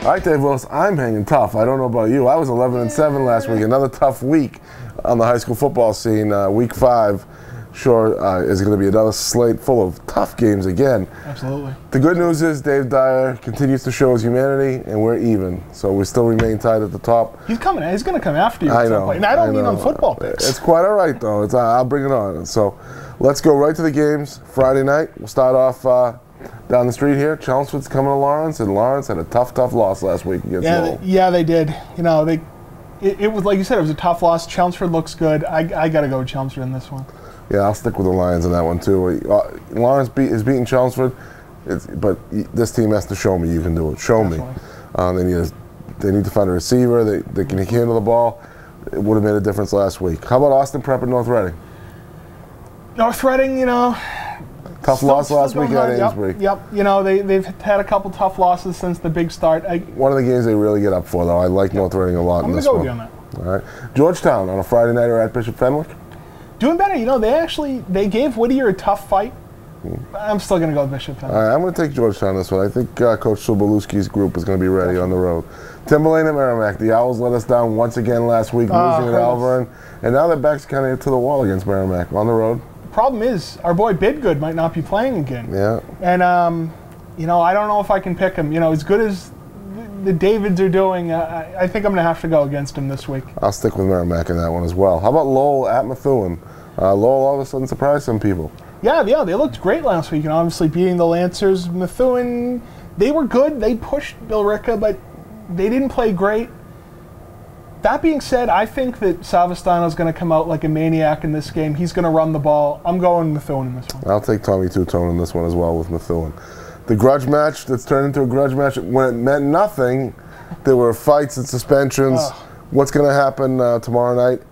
All right, Dave Willis, I'm hanging tough. I don't know about you. I was 11-7 last week. Another tough week on the high school football scene. Week 5, sure, is going to be another slate full of tough games again. Absolutely. The good news is Dave Dyer continues to show his humanity, and we're even. So we still remain tied at the top. He's coming. He's going to come after you. I at some know. point. And I don't mean on football picks. It's quite all right, though. I'll bring it on. So let's go right to the games. Friday night, we'll start off down the street here. Chelmsford's coming to Lawrence, and Lawrence had a tough loss last week against Lowell. Yeah, they did. You know, it was like you said, it was a tough loss. Chelmsford looks good. I got to go with Chelmsford in this one. Yeah, I'll stick with the Lions in that one too. Lawrence is beating Chelmsford, but this team has to show me you can do it. Show Definitely. me. They need to find a receiver. They can handle the ball. It would have made a difference last week. How about Austin Prep and North Reading? North Reading, you know. Tough loss last week at Amesbury. Yep. You know, they've had a couple tough losses since the big start. One of the games they really get up for, though. I like North Reading a lot in this one. I'm going to go with you on that. All right. Georgetown on a Friday night or at Bishop Fenwick? Doing better. You know, they gave Whittier a tough fight. I'm still going to go with Bishop Fenwick. All right, I'm going to take Georgetown this one. I think Coach Sobolewski's group is going to be ready on the road. Timberlane and Merrimack. The Owls let us down once again last week, losing at Alvern. And now their back's kind of to the wall against Merrimack on the road. Problem is, our boy Bidgood might not be playing again. Yeah. And, you know, I don't know if I can pick him. You know, as good as the Davids are doing, I think I'm going to have to go against him this week. I'll stick with Merrimack in that one as well. How about Lowell at Methuen? Lowell all of a sudden surprised some people. Yeah, they looked great last week, and obviously beating the Lancers. Methuen, they were good. They pushed Billerica, but they didn't play great. That being said, I think that Savastano's going to come out like a maniac in this game. He's going to run the ball. I'm going Methuen in this one. I'll take Tommy Tutone in this one as well with Methuen. The grudge match that's turned into a grudge match, when it meant nothing, there were fights and suspensions. What's going to happen tomorrow night?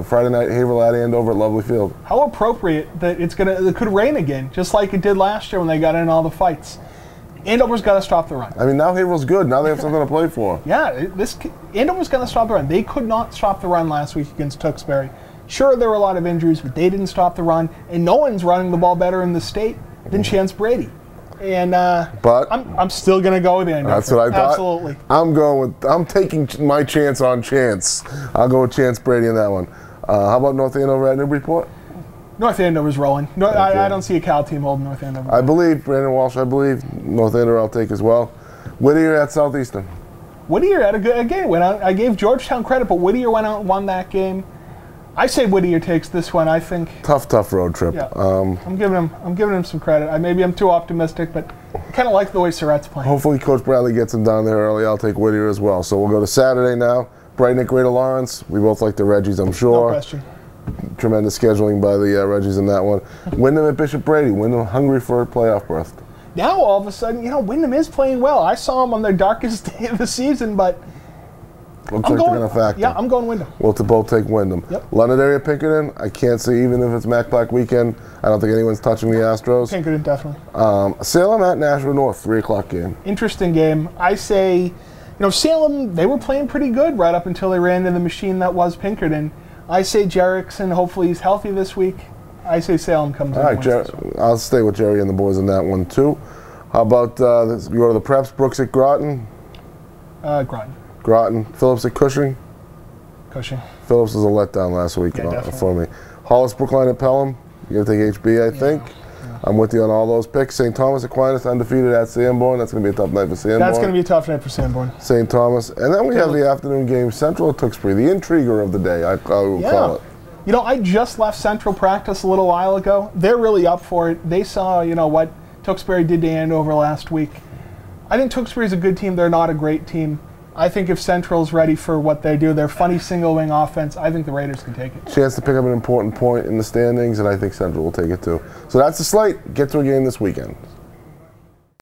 Friday night, Haverhill at Andover at Lovely Field. How appropriate that it could rain again, just like it did last year when they got in all the fights. Andover's got to stop the run. I mean, now Haverhill's good. Now they have something to play for. Yeah, Andover's going to stop the run. They could not stop the run last week against Tewksbury. Sure, there were a lot of injuries, but they didn't stop the run, and no one's running the ball better in the state than Chance Brady. And but I'm still going to go with Andover. That's what I thought. Absolutely. I'm taking my chance on Chance. I'll go with Chance Brady in that one. How about North Andover at Newburyport? North Andover's rolling. I don't see a Cal team holding North Andover. I believe Brandon Walsh. I believe North Andover. I'll take as well. Whittier at Southeastern. Whittier had a good game. I gave Georgetown credit, but Whittier went out and won that game. I say Whittier takes this one. I think tough road trip. Yeah. I'm giving him some credit. Maybe I'm too optimistic, but I kind of like the way Surratt's playing. Hopefully, Coach Bradley gets him down there early. I'll take Whittier as well. So we'll go to Saturday now. Brighton at Greater Lawrence. We both like the Reggies, I'm sure. No question. Tremendous scheduling by the Reggies in that one. Wyndham at Bishop Brady. Wyndham hungry for a playoff berth. Now all of a sudden, you know, Wyndham is playing well. I saw them on their darkest day of the season, but looks like they're going to factor. Yeah, I'm going Wyndham. We'll both take Wyndham. Yep. Londonderry at Pinkerton. I can't see, even if it's Mac Black weekend, I don't think anyone's touching the Astros. Pinkerton, definitely. Salem at Nashville North, 3 o'clock game. Interesting game. I say, you know, Salem, they were playing pretty good right up until they ran into the machine that was Pinkerton. I say Jerrickson, hopefully he's healthy this week. I say Salem comes in. All right, I'll stay with Jerry and the boys in that one, too. How about you go to the Preps, Brooks at Groton? Groton. Phillips at Cushing? Cushing. Phillips was a letdown last week for me. Hollis Brookline at Pelham. You're going to take HB, I think. Yeah. I'm with you on all those picks. St. Thomas Aquinas undefeated at Sanborn. That's going to be a tough night for Sanborn. That's going to be a tough night for Sanborn. St. Thomas. And then we have the afternoon game, Central at Tewksbury, the intriguer of the day, I will call it. You know, I just left Central practice a little while ago. They're really up for it. They saw, you know, what Tewksbury did to Andover last week. I think Tewksbury's a good team. They're not a great team. I think if Central's ready for what they do, their funny single-wing offense, I think the Raiders can take it. Chance to pick up an important point in the standings, and I think Central will take it too. So that's the slate. Get to a game this weekend.